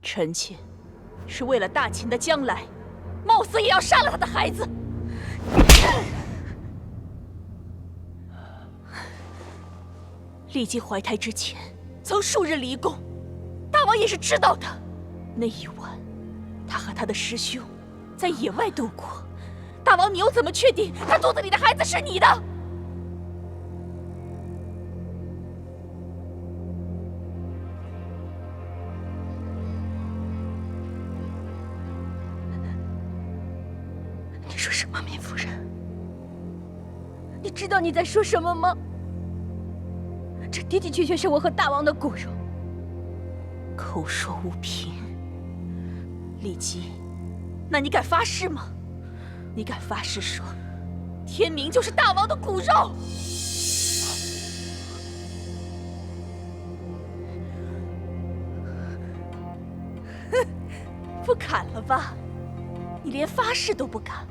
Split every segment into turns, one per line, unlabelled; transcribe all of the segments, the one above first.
臣妾是为了大秦的将来，冒死也要杀了他的孩子。骊姬怀胎之前，曾数日离宫，大王也是知道的。那一晚，他和他的师兄在野外度过。大王，你又怎么确定他肚子里的孩子是你的？
你说什么，敏夫人？你知道你在说什么吗？这的的确确是我和大王的骨肉。
口说无凭。骊姬，那你敢发誓吗？你敢发誓说，天明就是大王的骨肉？哼，不敢了吧？你连发誓都不敢，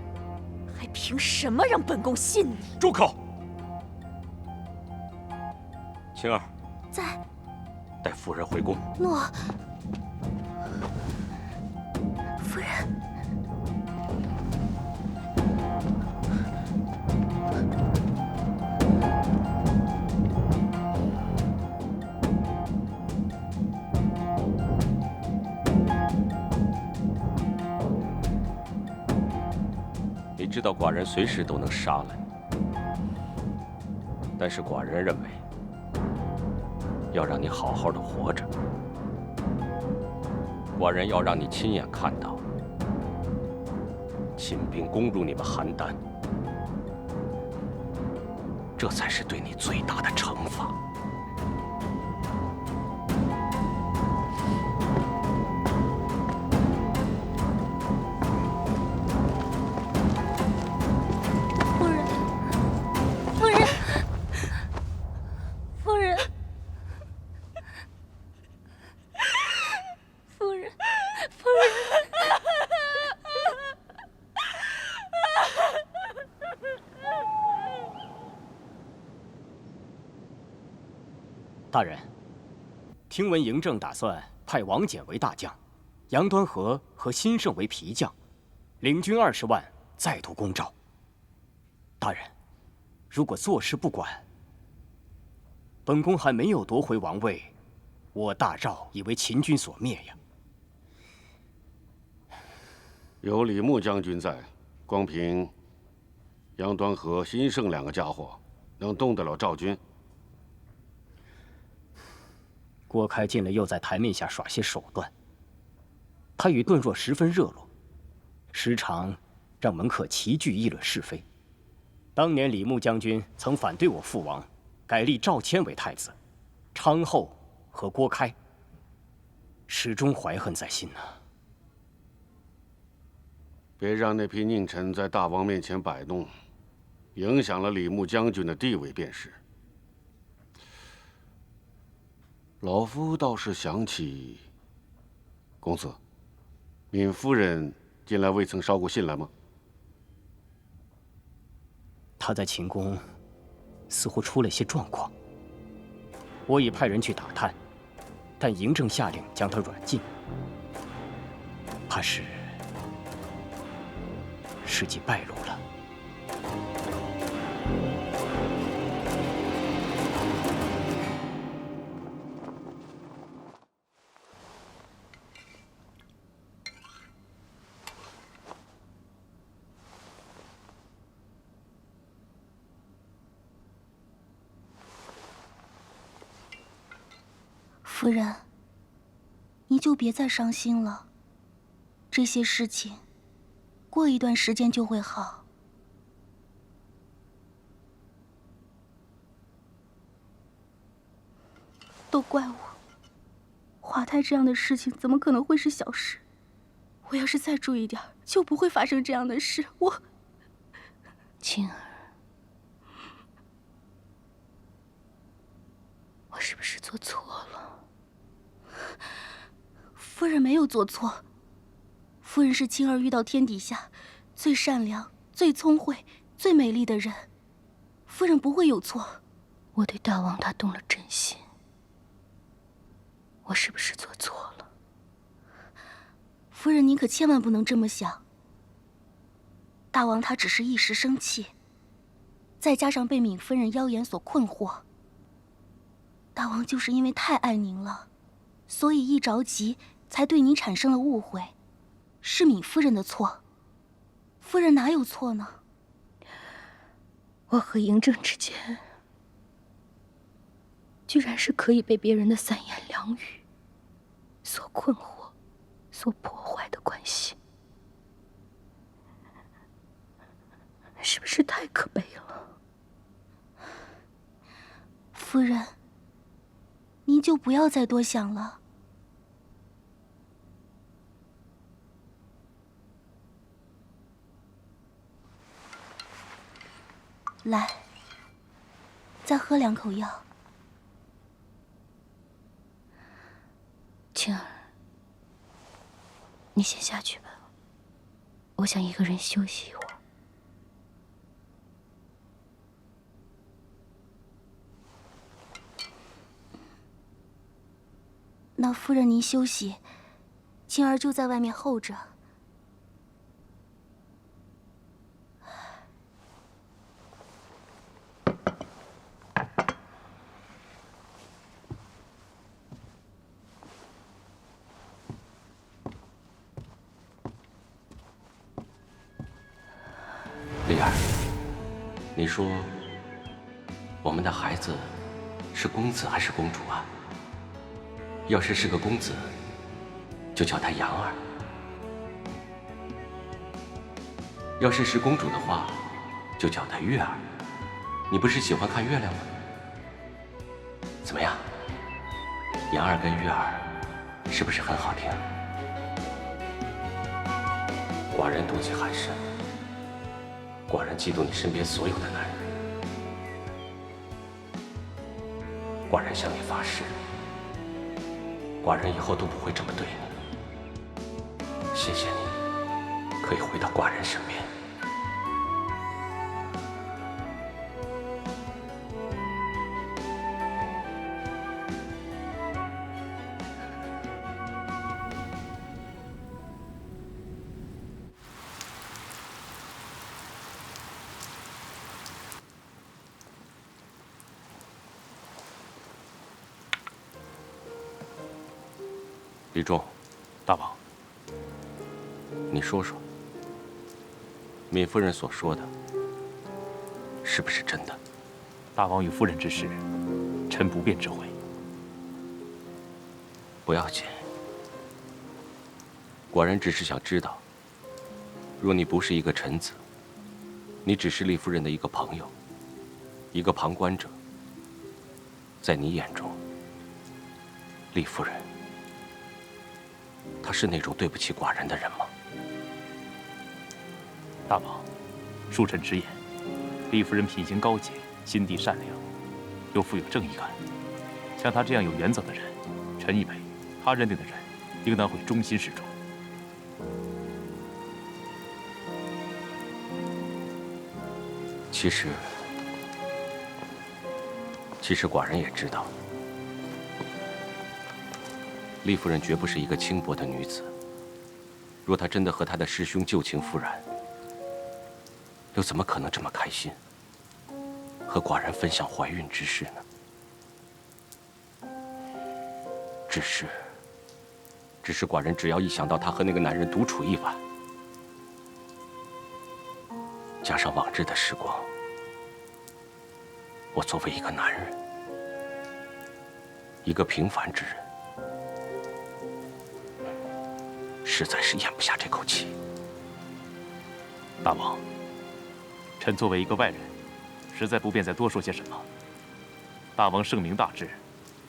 还凭什么让本宫信你？
住口！晴儿，
在。
带夫人回宫。
诺。夫人。
你知道寡人随时都能杀了你，但是寡人认为，要让你好好的活着，寡人要让你亲眼看到秦兵攻入你们邯郸，这才是对你最大的惩罚。
大人，听闻嬴政打算派王翦为大将，杨端和和辛胜为皮将，领军20万，再度攻赵。大人，如果坐视不管，本宫还没有夺回王位，我大赵已为秦军所灭呀。
有李牧将军在，光凭杨端和、辛胜2个家伙，能动得了赵军？
郭开近来又在台面下耍些手段，他与顿若十分热络，时常让门客齐聚议论是非。当年李牧将军曾反对我父王，改立赵谦为太子，昌后和郭开始终怀恨在心呐。
别让那批佞臣在大王面前摆弄，影响了李牧将军的地位便是。老夫倒是想起，公子，闵夫人近来未曾捎过信来吗？
他在秦宫似乎出了些状况，我已派人去打探，但嬴政下令将他软禁，怕是事迹败露了。
夫人，你就别再伤心了。这些事情，过一段时间就会好。都怪我，滑胎这样的事情怎么可能会是小事？我要是再注意点，就不会发生这样的事。
青儿，我是不是做错了？
夫人没有做错，夫人是青儿遇到天底下最善良、最聪慧、最美丽的人，夫人不会有错。
我对大王他动了真心，我是不是做错了？
夫人，您可千万不能这么想。大王他只是一时生气，再加上被敏夫人妖言所困惑。大王就是因为太爱您了，所以一着急才对您产生了误会，是敏夫人的错。夫人哪有错呢？
我和嬴政之间，居然是可以被别人的三言两语所困惑、所破坏的关系，是不是太可悲了？
夫人，您就不要再多想了。来，再喝2口药。
青儿，你先下去吧，我想一个人休息一会儿。
那夫人您休息，青儿就在外面候着。
丽儿，你说我们的孩子是公子还是公主啊？要是个公子，就叫他杨儿；要是公主的话，就叫她月儿。你不是喜欢看月亮吗？怎么样，杨儿跟月儿是不是很好听？寡人妒忌很深，寡人嫉妒你身边所有的男人，寡人向你发誓，寡人以后都不会这么对你。谢谢你，可以回到寡人身边。李仲，
大王，
你说说，敏夫人所说的，是不是真的？
大王与夫人之事，臣不便知会。
不要紧，寡人只是想知道，若你不是一个臣子，你只是厉夫人的一个朋友，一个旁观者，在你眼中，厉夫人，她是那种对不起寡人的人吗？
大王，恕臣直言，厉夫人品行高洁，心地善良，又富有正义感。像她这样有原则的人，臣以为她认定的人，应当会忠心始终。
其实寡人也知道，厉夫人绝不是一个轻薄的女子。若她真的和她的师兄旧情复燃，又怎么可能这么开心，和寡人分享怀孕之事呢？只是寡人只要一想到她和那个男人独处一晚，加上往日的时光，我作为一个男人，一个平凡之人，实在是咽不下这口气。
大王，臣作为一个外人，实在不便再多说些什么。大王圣明大志，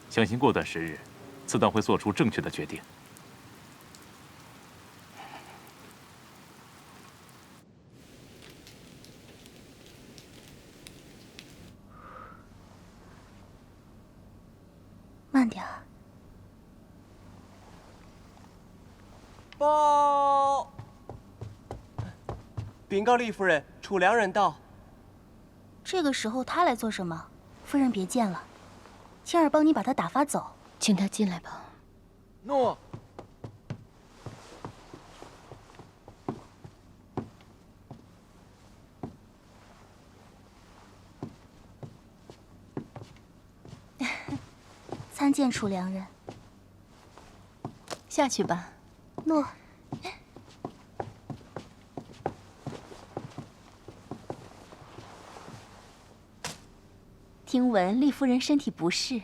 相信过段时日，自当会做出正确的决定。
慢点儿。
报！禀告厉夫人，楚良人到。
这个时候他来做什么？夫人别见了，青儿帮你把他打发走。
请他进来吧。
诺。
参见楚良人。
下去吧。
诺。
听闻厉夫人身体不适，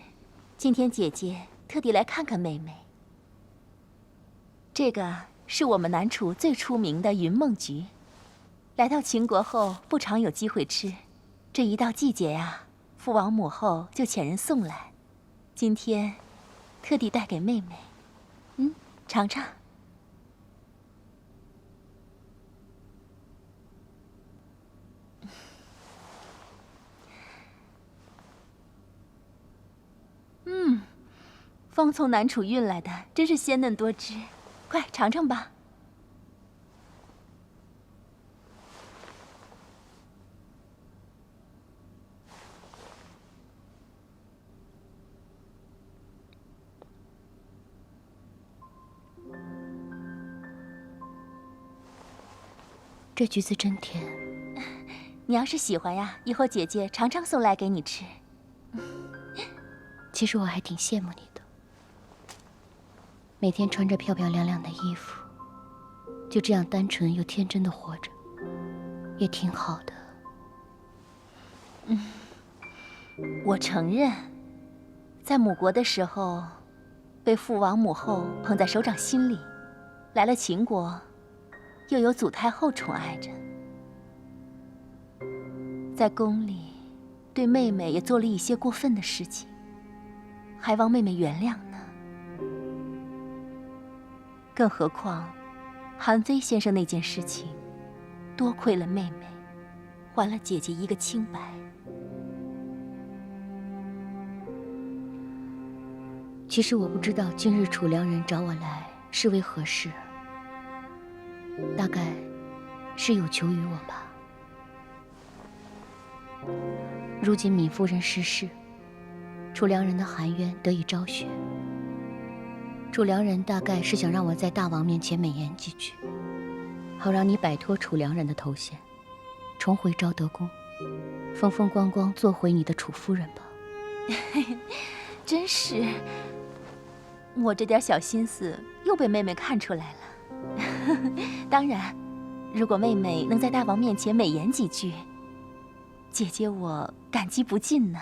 今天姐姐特地来看看妹妹。这个是我们南楚最出名的云梦菊，来到秦国后不常有机会吃，这一到季节呀，父王母后就遣人送来，今天特地带给妹妹。尝尝。风从南楚运来的，真是鲜嫩多汁，快尝尝吧。
这橘子真甜。
你要是喜欢呀，以后姐姐常常送来给你吃。
其实我还挺羡慕你的，每天穿着漂漂亮亮的衣服，就这样单纯又天真的活着，也挺好的。
我承认，在母国的时候，被父王母后捧在手掌心里，来了秦国，又有祖太后宠爱着，在宫里对妹妹也做了一些过分的事情，还望妹妹原谅呢。更何况，韩非先生那件事情，多亏了妹妹，还了姐姐一个清白。
其实我不知道今日楚良人找我来是为何事，大概是有求于我吧。如今闵夫人逝世，楚良人的含冤得以昭雪。楚良人大概是想让我在大王面前美言几句，好让你摆脱楚良人的头衔，重回昭德宫，风风光光做回你的楚夫人吧。
真是，我这点小心思又被妹妹看出来了。当然，如果妹妹能在大王面前美言几句，姐姐我感激不尽呢。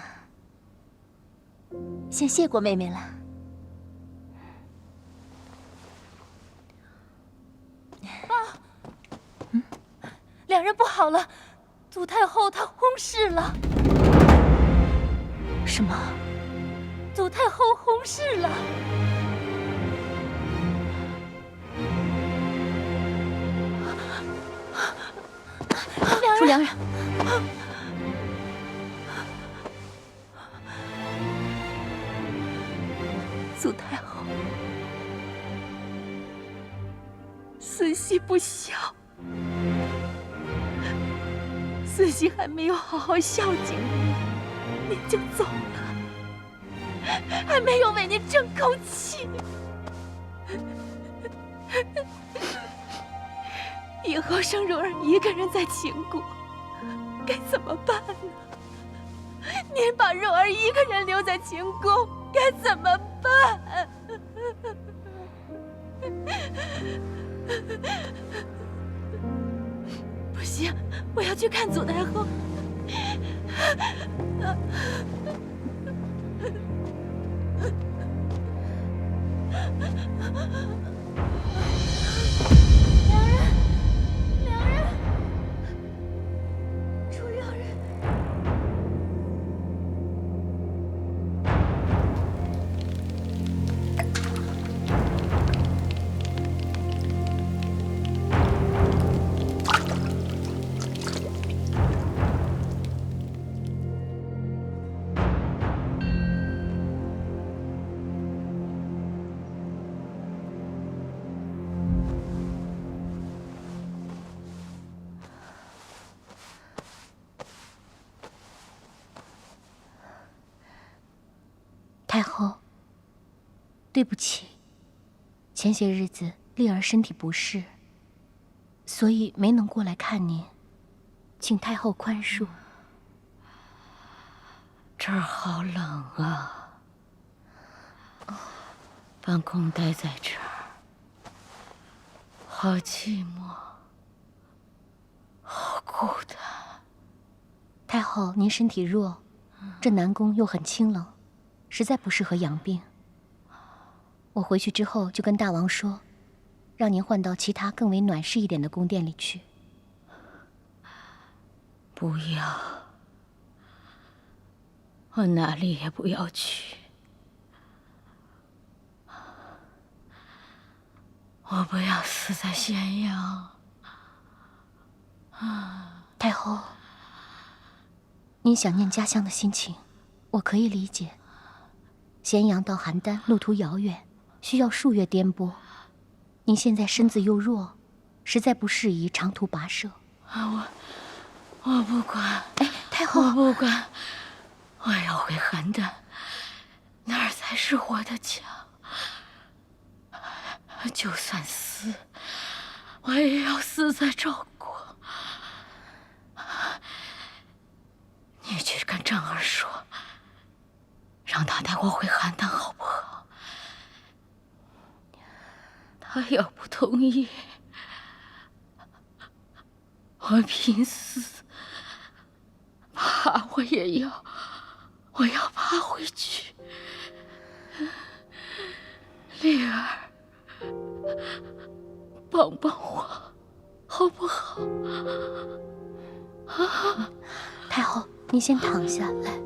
先谢过妹妹了。两人不好了，祖太后她薨逝了。什么？祖太后薨逝了？
楚良人，
祖太后死兮不孝，死兮还没有好好孝敬您就走了，还没有为您争口气。以后剩蓉儿一个人在秦国，该怎么办呢？您把蓉儿一个人留在秦宫，该怎么办？不行，我要去看祖太后。
太后，对不起，前些日子丽儿身体不适，所以没能过来看您，请太后宽恕。
这儿好冷啊，
放空待在这儿，好寂寞，好孤单。
太后，您身体弱，这南宫又很清冷，实在不适合养病。我回去之后就跟大王说，让您换到其他更为暖适一点的宫殿里去。
不要，我哪里也不要去。我不要死在咸阳。
太后，您想念家乡的心情，我可以理解。咸阳到邯郸路途遥远，需要数月颠簸。您现在身子又弱，实在不适宜长途跋涉。
我不管。
哎，太后，
我不管，我要回邯郸，那儿才是我的家。就算死，我也要死在赵国。你去跟丈儿说，让他带我回邯郸，好不好？他要不同意，我拼死，爬我也要，我要爬回去。丽儿，帮帮我，好不好？
太后，您先躺下来。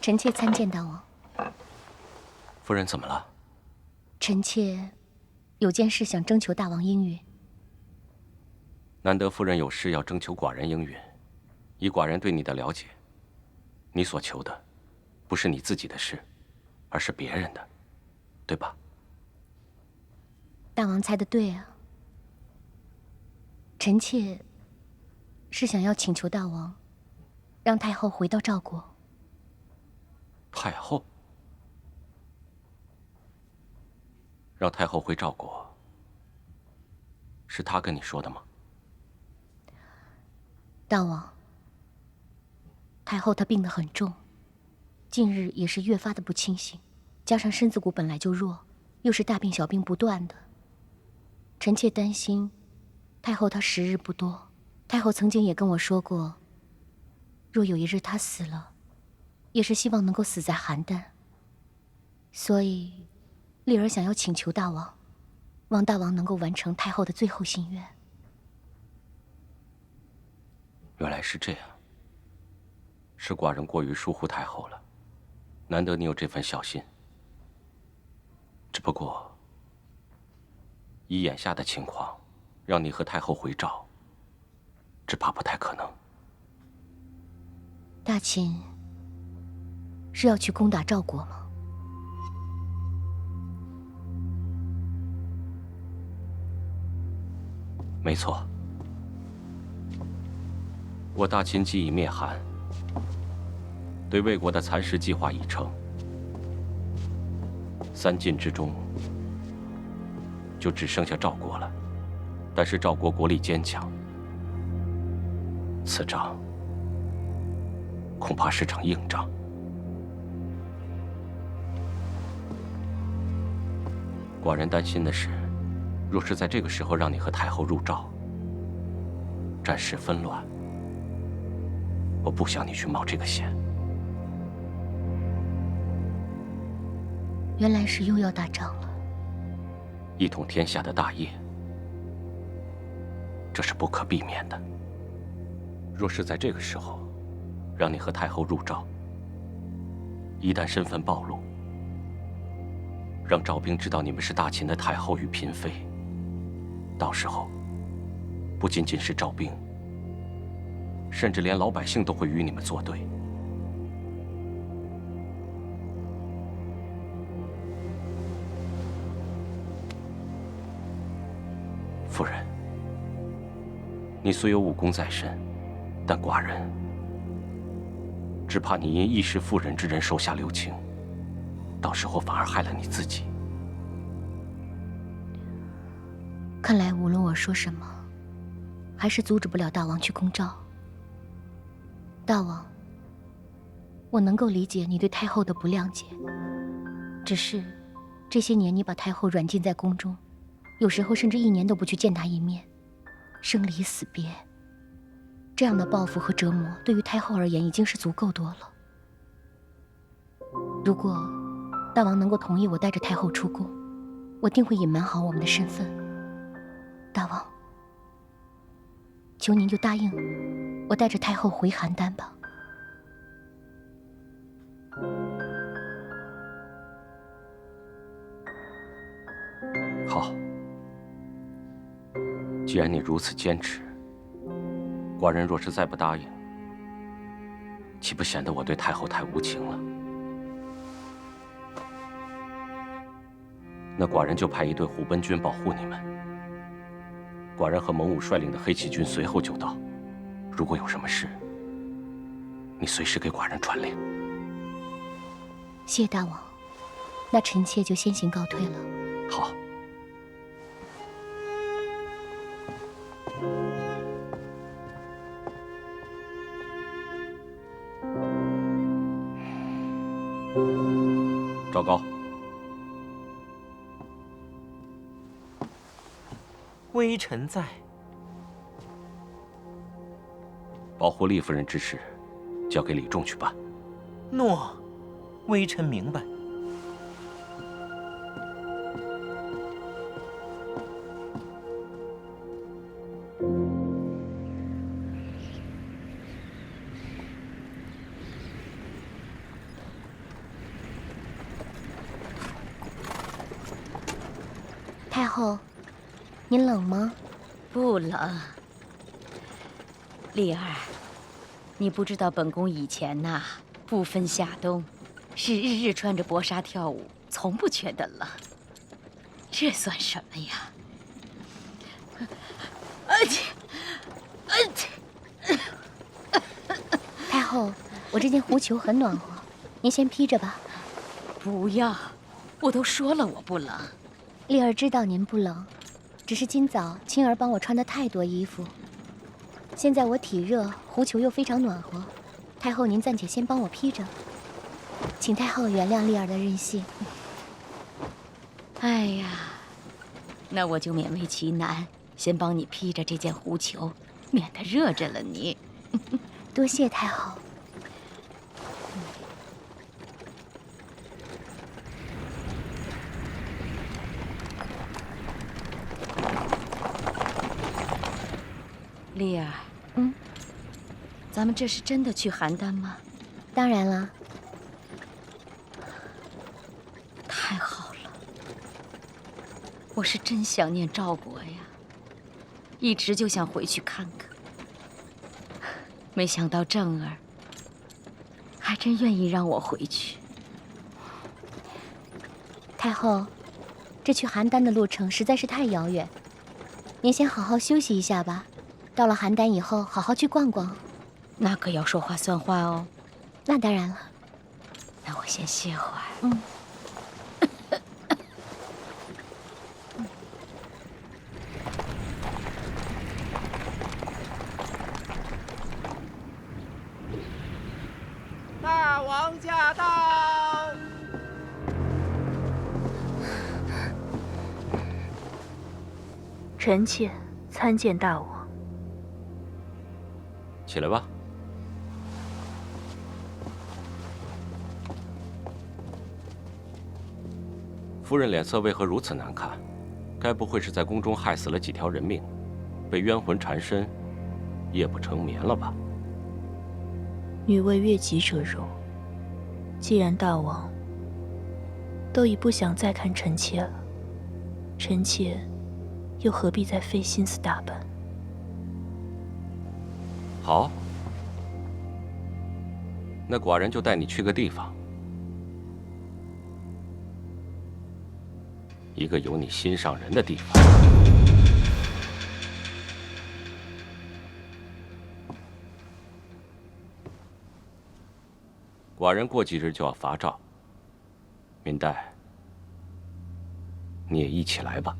臣妾参见大王。
夫人怎么了？
臣妾有件事想征求大王应允。
难得夫人有事要征求寡人应允，以寡人对你的了解，你所求的不是你自己的事，而是别人的，对吧？
大王猜得对啊。臣妾是想要请求大王，让太后回到赵国。
太后？让太后回赵国，是她跟你说的吗？
大王，太后她病得很重，近日也是越发的不清醒，加上身子骨本来就弱，又是大病小病不断的，臣妾担心太后她时日不多。太后曾经也跟我说过，若有一日她死了，也是希望能够死在邯郸。所以丽儿想要请求大王，望大王能够完成太后的最后心愿。
原来是这样，是寡人过于疏忽太后了，难得你有这份小心。只不过，以眼下的情况，让你和太后回赵，只怕不太可能。
大秦是要去攻打赵国吗？
没错，我大秦既已灭韩，对魏国的蚕食计划已成，三晋之中就只剩下赵国了。但是赵国国力坚强，此仗恐怕是场硬仗。寡人担心的是，若是在这个时候让你和太后入赵，战事纷乱，我不想你去冒这个险。
原来是又要打仗了。
一统天下的大业，这是不可避免的。若是在这个时候，让你和太后入赵，一旦身份暴露，让赵兵知道你们是大秦的太后与嫔妃，到时候，不仅仅是赵兵，甚至连老百姓都会与你们作对。夫人，你虽有武功在身，但寡人只怕你因一时妇人之仁手下留情，到时候反而害了你自己。
看来无论我说什么，还是阻止不了大王去宫召。大王，我能够理解你对太后的不谅解，只是这些年你把太后软禁在宫中，有时候甚至1年都不去见她一面，生离死别，这样的报复和折磨对于太后而言已经是足够多了。如果大王能够同意我带着太后出宫，我定会隐瞒好我们的身份。大王，求您就答应我带着太后回邯郸吧。
好，既然你如此坚持，寡人若是再不答应，岂不显得我对太后太无情了？那寡人就派一队虎贲军保护你们。寡人和蒙武率领的黑旗军随后就到，如果有什么事，你随时给寡人传令。
谢大王，那臣妾就先行告退了。
好。赵高，
微臣在。
保护丽夫人之事，交给李仲去办。
诺，微臣明白。
太后，您冷吗？
不冷。丽儿，你不知道本宫以前呐，不分夏冬，是日日穿着薄纱跳舞，从不觉得冷。这算什么呀？
太后，我这件狐裘很暖和，您先披着吧。
不要，我都说了我不冷。
丽儿知道您不冷，只是今早青儿帮我穿的太多衣服，现在我体热，狐裘又非常暖和。太后，您暂且先帮我披着，请太后原谅丽儿的任性。
哎呀，那我就勉为其难，先帮你披着这件狐裘，免得热着了你。
多谢太后。
丽儿，咱们这是真的去邯郸吗？
当然了。
太好了，我是真想念赵国呀，一直就想回去看看。没想到正儿还真愿意让我回去。
太后，这去邯郸的路程实在是太遥远，您先好好休息一下吧。到了邯郸以后，好好去逛逛。
那可要说话算话哦。
那当然了。
那我先歇会儿。
大王驾到！
臣妾参见大王。
起来吧。夫人脸色为何如此难看？该不会是在宫中害死了几条人命，被冤魂缠身，夜不成眠了吧？
女为悦己者容，既然大王都已不想再看臣妾了，臣妾又何必再费心思打扮？
好，那寡人就带你去个地方，一个有你心上人的地方。寡人过几日就要伐赵，敏代，你也一起来吧。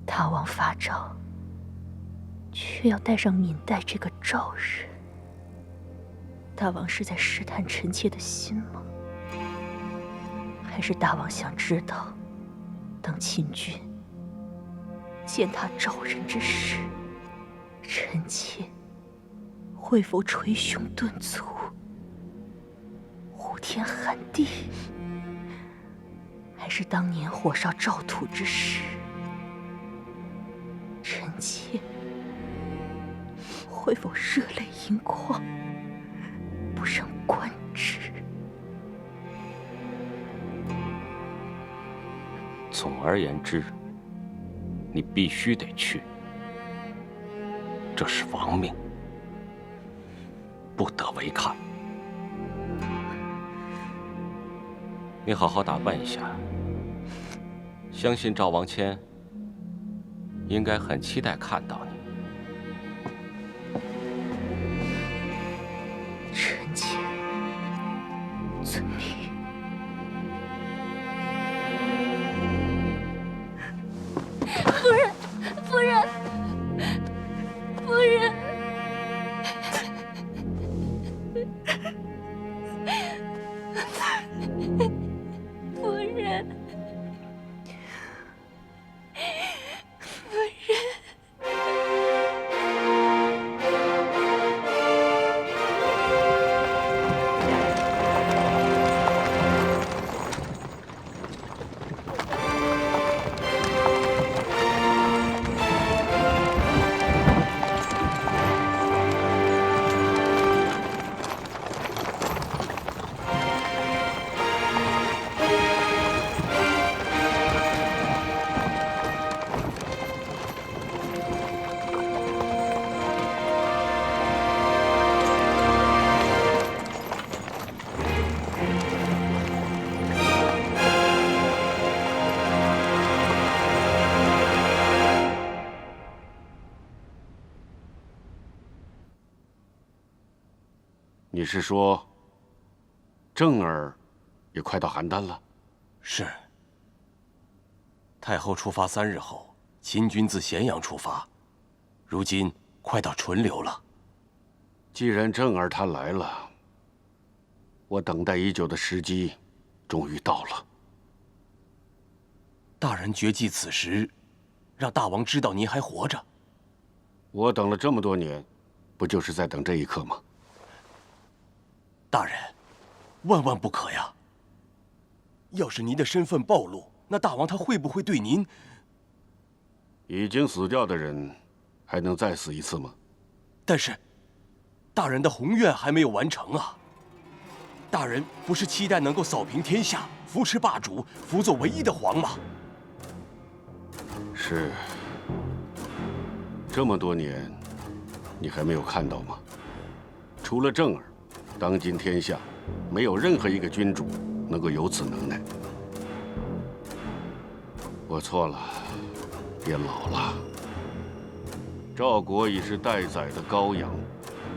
大王伐赵，却要带上敏代这个赵人，大王是在试探臣妾的心吗？还是大王想知道，等秦军践踏赵人之时，臣妾会否捶胸顿足，呼天喊地？还是当年火烧赵土之时，臣妾会否热泪盈眶，不胜观之？
总而言之，你必须得去，这是王命，不得违抗。你好好打扮一下，相信赵王谦应该很期待看到你。
臣妾遵命。
夫人，夫人，夫人，夫人，夫人。
你是说，正儿也快到邯郸了？
是。太后出发3日后，秦军自咸阳出发，如今快到淳流了。
既然正儿他来了，我等待已久的时机终于到了。
大人决计此时，让大王知道您还活着。
我等了这么多年，不就是在等这一刻吗？
大人，万万不可呀！要是您的身份暴露，那大王他会不会对您……
已经死掉的人，还能再死一次吗？
但是，大人的宏愿还没有完成啊！大人不是期待能够扫平天下，扶持霸主，辅佐唯一的皇吗？
是。这么多年，你还没有看到吗？除了正儿，当今天下没有任何一个君主能够有此能耐。我错了，也老了。赵国已是待宰的羔羊，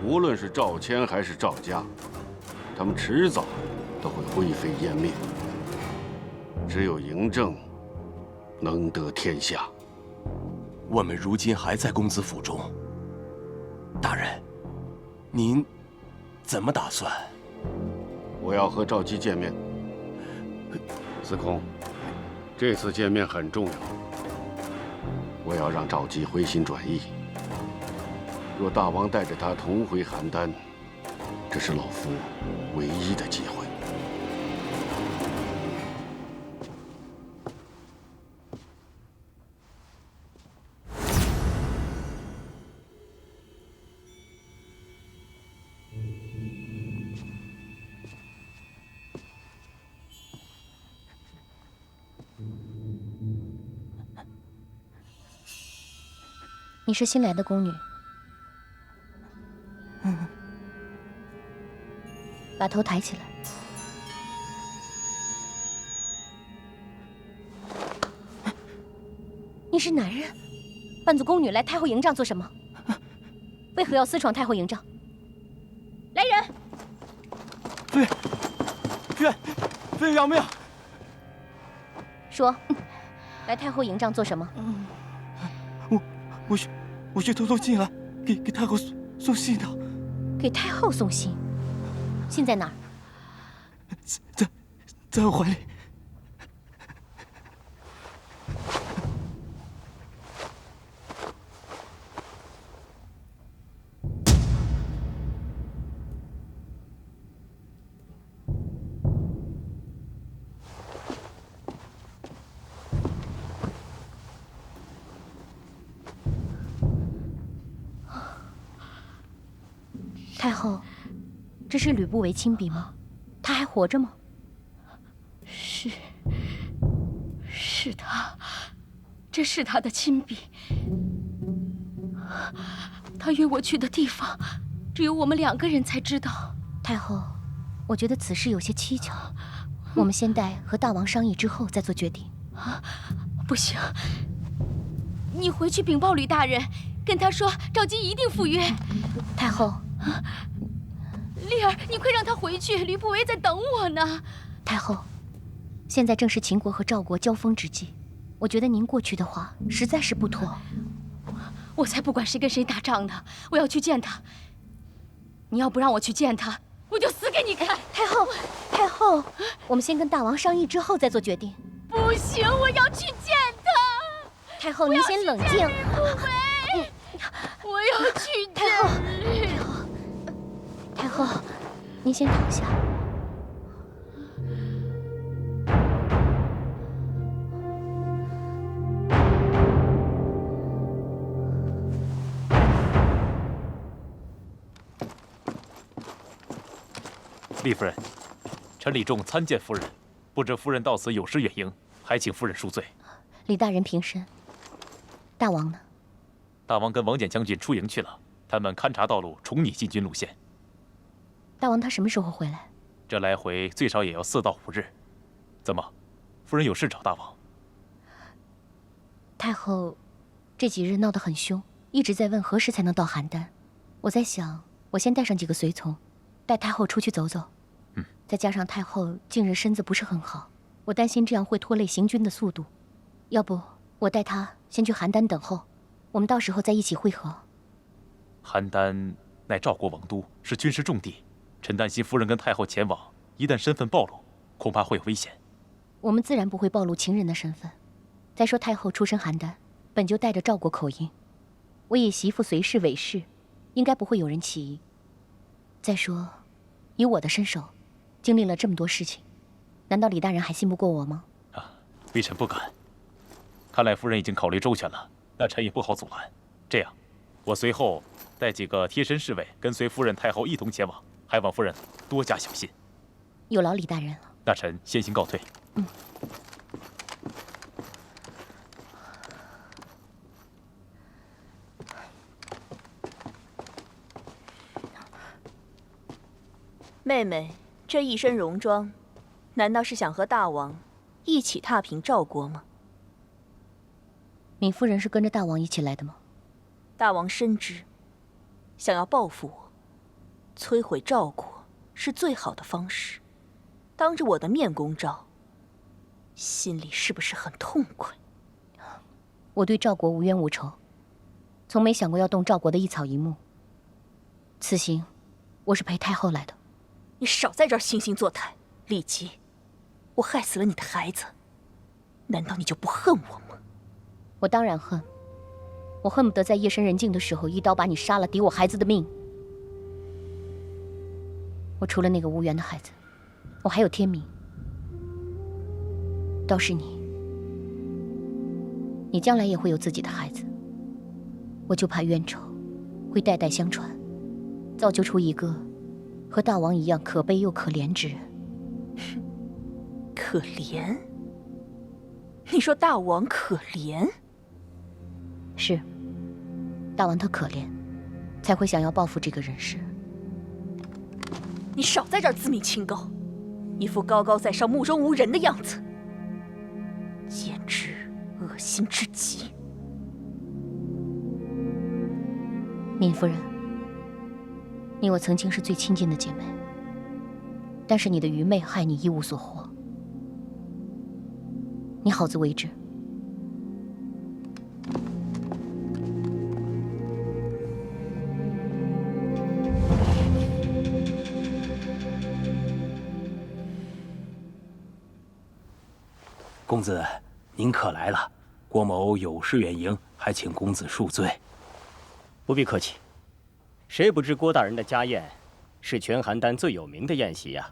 无论是赵谦还是赵家，他们迟早都会灰飞烟灭。只有嬴政能得天下。
我们如今还在公子府中，大人，您怎么打算？
我要和赵姬见面。司空，这次见面很重要，我要让赵姬回心转意。若大王带着他同回邯郸，这是老夫唯一的机会。
你是新来的宫女。把头抬起来。你是男人，扮作宫女来太后营帐做什么？为何要私闯太后营帐？来人！
妃饶命！
说，来太后营帐做什么？
我去偷进来，给太后送信的。
给太后送信？信在哪儿？
在我怀里。
太后，这是吕不韦亲笔吗？他还活着吗？
是他，这是他的亲笔。他约我去的地方，只有我们2个人才知道。
太后，我觉得此事有些蹊跷，我们先待和大王商议之后再做决定。
不行，你回去禀报吕大人，跟他说赵姬一定赴约。
太后，
丽儿，你快让他回去，吕不韦在等我呢。
太后，现在正是秦国和赵国交锋之际，我觉得您过去的话实在是不妥。
我才不管谁跟谁打仗呢，我要去见他。你要不让我去见他，我就死给你看。
太后，我们先跟大王商议之后再做决定。
不行，我要去见他。
太后，您先冷静。
我要去见
太后，您先躺下。
厉夫人，臣李仲参见夫人，不知夫人到此有失远迎，还请夫人恕罪。
李大人平身。大王呢？
大王跟王翦将军出营去了，他们勘察道路，重拟进军路线。
大王他什么时候回来？
这来回最少也要4到5日。怎么，夫人有事找大王？
太后这几日闹得很凶，一直在问何时才能到邯郸。我在想，我先带上几个随从，带太后出去走走。再加上太后近日身子不是很好，我担心这样会拖累行军的速度。要不我带她先去邯郸等候，我们到时候再一起会合。
邯郸乃赵国王都，是军事重地，臣担心夫人跟太后前往，一旦身份暴露，恐怕会有危险。
我们自然不会暴露情人的身份。再说太后出身邯郸，本就带着赵国口音，我以媳妇随侍韦氏，应该不会有人起疑。再说，以我的身手，经历了这么多事情，难道李大人还信不过我吗？
微臣不敢。看来夫人已经考虑周全了，那臣也不好阻拦。这样，我随后带几个贴身侍卫跟随夫人太后一同前往，还望夫人多加小心。
有劳李大人了。
那臣先行告退。
妹妹这一身戎装，难道是想和大王一起踏平赵国吗？
闵夫人是跟着大王一起来的吗？
大王深知，想要报复我，摧毁赵国是最好的方式。当着我的面攻赵，心里是不是很痛快？
我对赵国无冤无仇，从没想过要动赵国的一草一木。此行，我是陪太后来的。
你少在这儿惺惺作态，李吉，我害死了你的孩子，难道你就不恨我吗？
我当然恨，我恨不得在夜深人静的时候一刀把你杀了，抵我孩子的命。我除了那个无缘的孩子，我还有天明。倒是你，你将来也会有自己的孩子，我就怕冤仇会代代相传，造就出一个和大王一样可悲又可怜之人。
可怜？你说大王可怜？
是，大王他可怜，才会想要报复这个人世。
你少在这儿自命清高，一副高高在上、目中无人的样子，简直恶心至极。
闵夫人，你我曾经是最亲近的姐妹，但是你的愚昧害你一无所获。你好自为之。
公子，您可来了。郭某有失远迎，还请公子恕罪。
不必客气。谁不知郭大人的家宴是全邯郸最有名的宴席呀？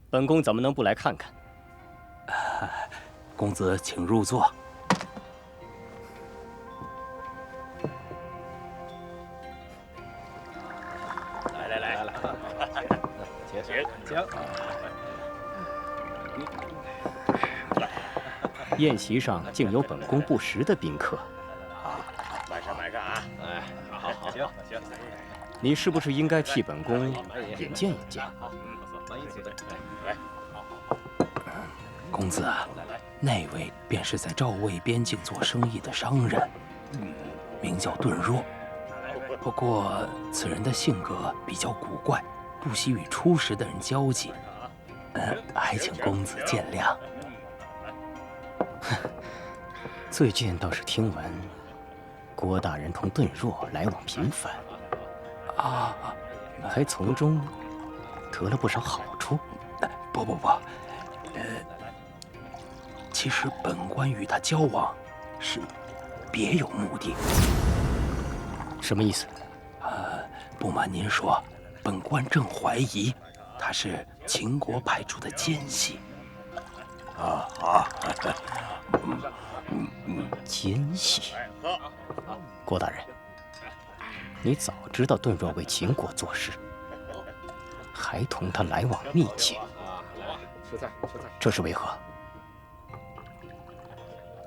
本宫怎么能不来看看？
公子请入座。
来，请。
宴席上竟有本宫不识的宾客。
买上啊！哎，好，行。
你是不是应该替本宫引荐引荐？
来，
公子，那位便是在赵魏边境做生意的商人，名叫顿若。不过此人的性格比较古怪，不喜与初识的人交际，还请公子见谅。
最近倒是听闻，郭大人同顿若来往频繁，还从中得了不少好处。
不，其实本官与他交往是别有目的。
什么意思？
不瞒您说，本官正怀疑他是秦国派出的奸细。
奸细？郭大人，你早知道顿若为秦国做事，还同他来往密切，这是为何？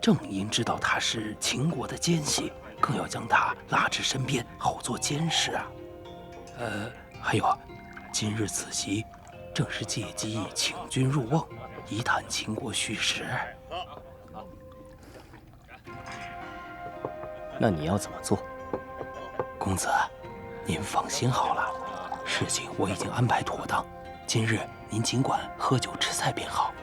正因知道他是秦国的奸细，更要将他拉至身边，好做监视啊。还有，今日此席正是借机请君入瓮，一探秦国虚实。
那你要怎么做？
公子，您放心好了，事情我已经安排妥当，今日您尽管喝酒吃菜便好。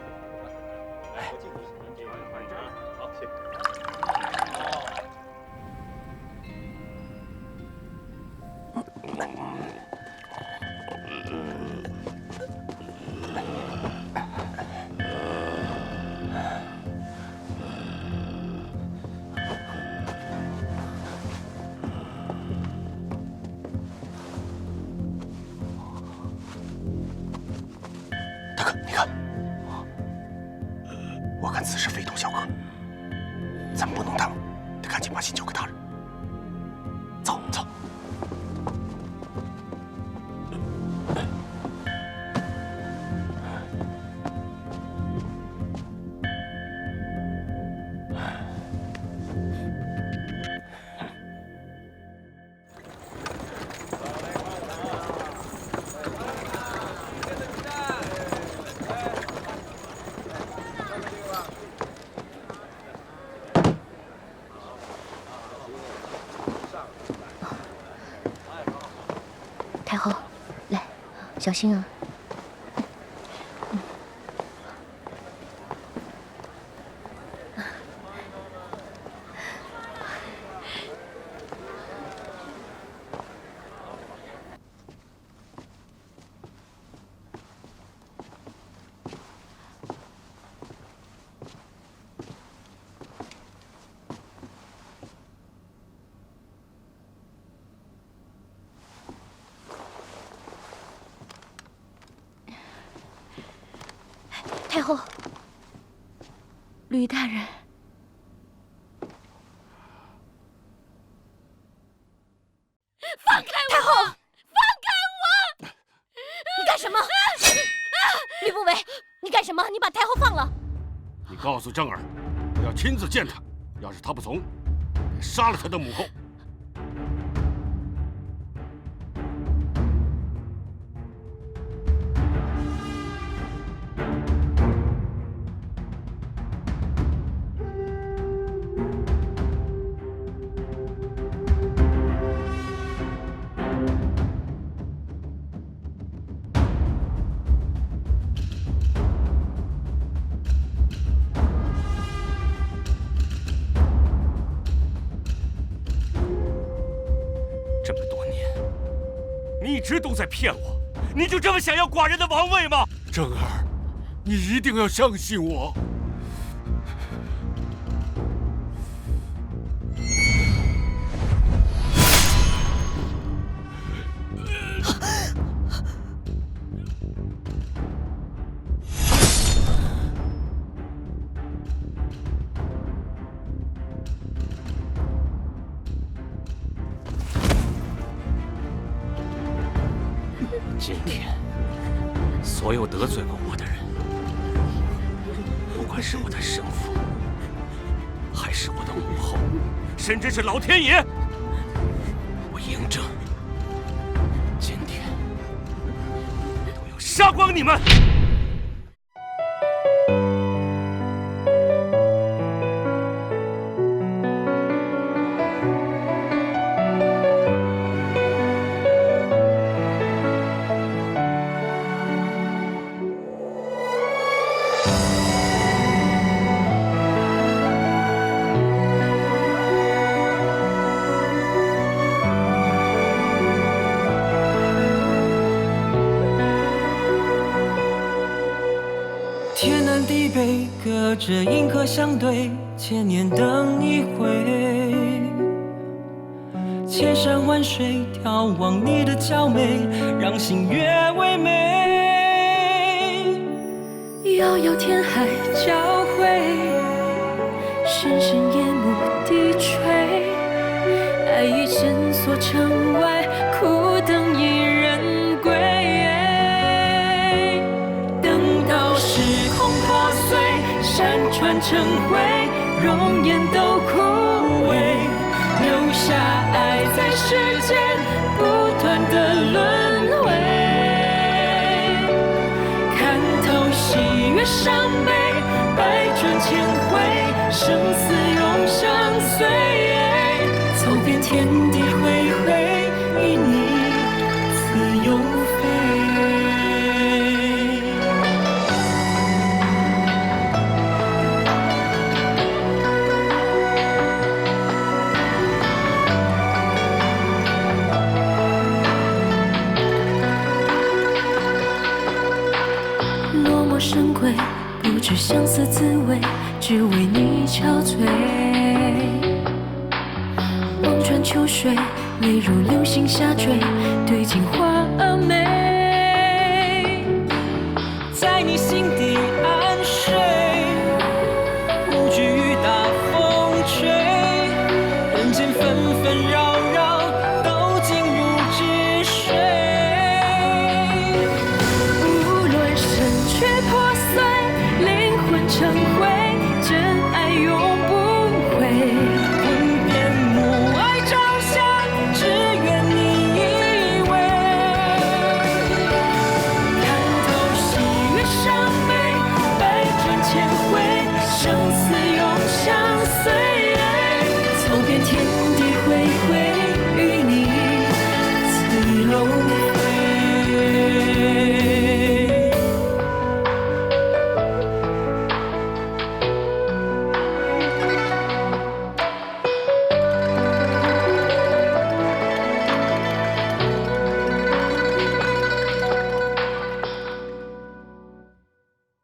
大哥，你看，我看此事非同小可，咱们不能耽误，得赶紧把信交给大人。走。
太后，来，小心啊！太后，吕大人，
放开我！太后，放开我！你干什么？吕不韦，你干什么？你把太后放了？
你告诉正儿，我要亲自见他，要是他不从，便杀了他的母后。
这么多年，你一直都在骗我，你就这么想要寡人的王位吗？
正儿，你一定要相信我。
今天，所有得罪过我的人，不管是我的生父，还是我的母后，甚至是老天爷，我嬴政今天都要杀光你们！
天南地北，隔着银河相对，千年等一回。千山万水，眺望你的娇美，让心越唯美。
遥遥天海交汇，深深夜幕低垂。爱已深锁城外，苦等一人归。山川成灰，容颜都枯萎，留下爱在世间不断的轮回。看透喜悦伤悲，百转千回，生死永相随。走遍天地恢恢，与你自由飞。深闺，不知相思滋味，只为你憔悴。望穿秋水，泪如流星下坠，对镜花峨眉。
在你心底。